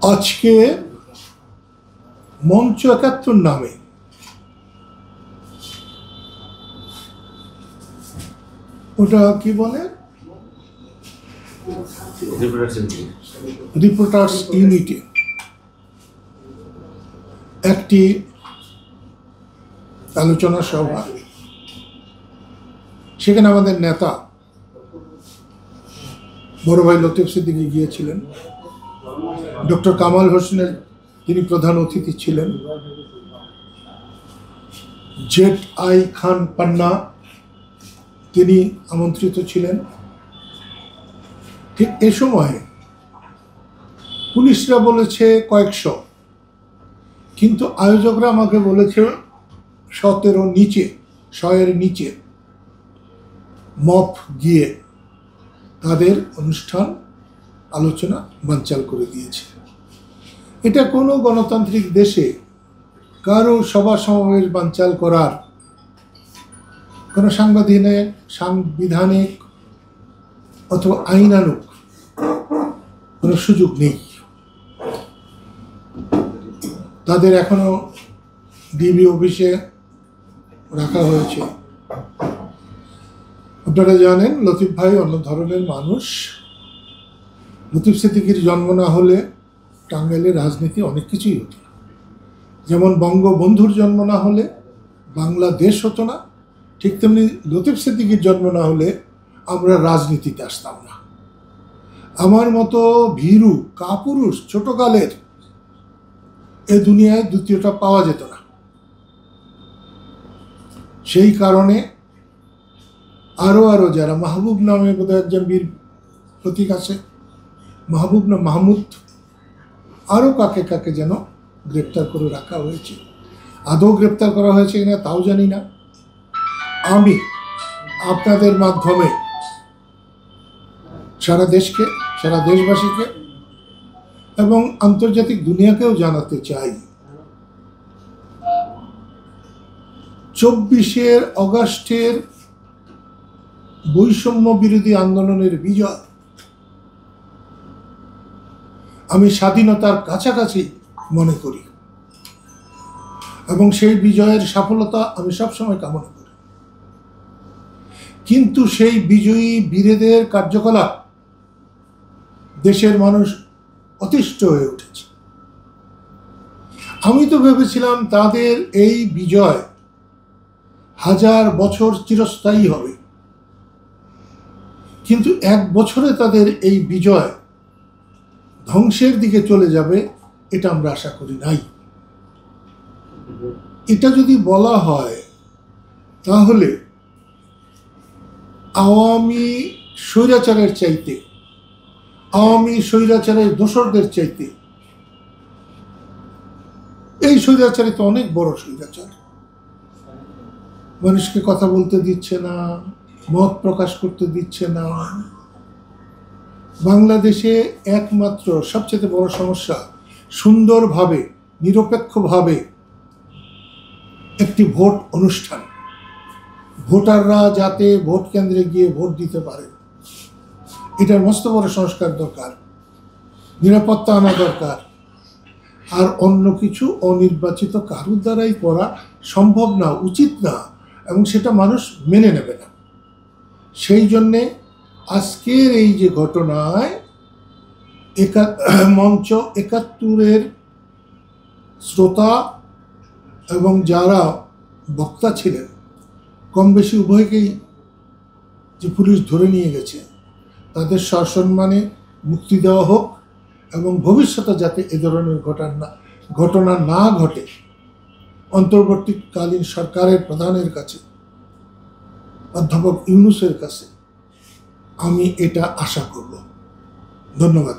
আজকে মঞ্চ ৭১ নামে ওটা কি বলে, রিপোর্টার্স ইউনিটি একটি আলোচনা সভা, সেখানে আমাদের নেতা বড় ভাই লতিফ সিদ্দিকী গিয়েছিলেন। ডক্টর কামাল হোসেনের তিনি প্রধান অতিথি ছিলেন। ZI খান পান্না তিনি আমন্ত্রিত ছিলেন। ঠিক এ সময় পুলিশরা বলেছে কয়েকশো, কিন্তু আয়োজকরা আমাকে বলেছে ১৭ নিচে, ১০০-এর নিচে মপ গিয়ে তাদের অনুষ্ঠান আলোচনা বানচাল করে দিয়েছে। এটা কোনো গণতান্ত্রিক দেশে কারো সভা সমাবেশ বানচাল করার কোনো সাংবিধানিক অথবা আইনানুগ কোনো সুযোগ নেই। তাদের এখনো ডিবি অফিসে রাখা হয়েছে। আপনারা জানেন লতিফ ভাই অন্য ধরনের মানুষ। লতিফ সিদ্দিকীর জন্ম না হলে টাঙ্গাইলের রাজনীতি অনেক কিছুই হতো না। যেমন বঙ্গবন্ধুর জন্ম না হলে বাংলাদেশ হতো না, ঠিক তেমনি লতিফ সিদ্দিকীর জন্ম না হলে আমরা রাজনীতিতে আসতাম না। আমার মতো ভীরু কাপুরুষ ছোটকালের এ দুনিয়ায় দ্বিতীয়টা পাওয়া যেত না। সেই কারণে আরো যারা মাহবুব নামে বোধহয় একজন বীর প্রতীক আছে, মাহবুব না মাহমুদ, আরও কাকে কাকে যেন গ্রেপ্তার করে রাখা হয়েছে। আদৌ গ্রেপ্তার করা হয়েছে কিনা তাও জানি না। আমি আপনাদের মাধ্যমে সারা দেশকে, সারা দেশবাসীকে এবং আন্তর্জাতিক দুনিয়াকেও জানাতে চাই, ২৪শে অগাস্টের বৈষম্য বিরোধী আন্দোলনের বিজয় আমি স্বাধীনতার কাছাকাছি মনে করি এবং সেই বিজয়ের সফলতা আমি সবসময় কামনা করি। কিন্তু সেই বিজয়ী বীরেদের কার্যকলাপ দেশের মানুষ অতিষ্ঠ হয়ে উঠেছে। আমি তো ভেবেছিলাম তাদের এই বিজয় ১০০০ বছর চিরস্থায়ী হবে, কিন্তু ১ বছরে তাদের এই বিজয় ধ্বংসের দিকে চলে যাবে এটা আমরা আশা করি নাই। এটা যদি বলা হয় তাহলে আওয়ামী স্বৈরাচারের চাইতে, আওয়ামী স্বৈরাচারের দোসরদের চাইতে এই স্বৈরাচারে তো অনেক বড় স্বৈরাচার। মানুষকে কথা বলতে দিচ্ছে না, মত প্রকাশ করতে দিচ্ছে না। বাংলাদেশে একমাত্র সবচেয়ে বড় সমস্যা সুন্দরভাবে নিরপেক্ষভাবে একটি ভোট অনুষ্ঠান, ভোটাররা যাতে ভোট কেন্দ্রে গিয়ে ভোট দিতে পারে, এটার মস্ত বড় সংস্কার দরকার, নিরাপত্তা আনা দরকার। আর অন্য কিছু অনির্বাচিত কারুর দ্বারাই করা সম্ভব না, উচিত না, এবং সেটা মানুষ মেনে নেবে না। সেই জন্যে আজকের এই যে ঘটনায় মঞ্চ ৭১-এর শ্রোতা এবং যারা বক্তা ছিলেন, কম বেশি উভয়কেই যে পুলিশ ধরে নিয়ে গেছে, তাদের সসম্মানে মুক্তি দেওয়া হোক এবং ভবিষ্যতে যাতে এ ধরনের ঘটনা না ঘটে অন্তর্বর্তীকালীন সরকারের প্রধানের কাছে, অধ্যাপক ইউনূসের কাছে আমি এটা আশা করব। ধন্যবাদ।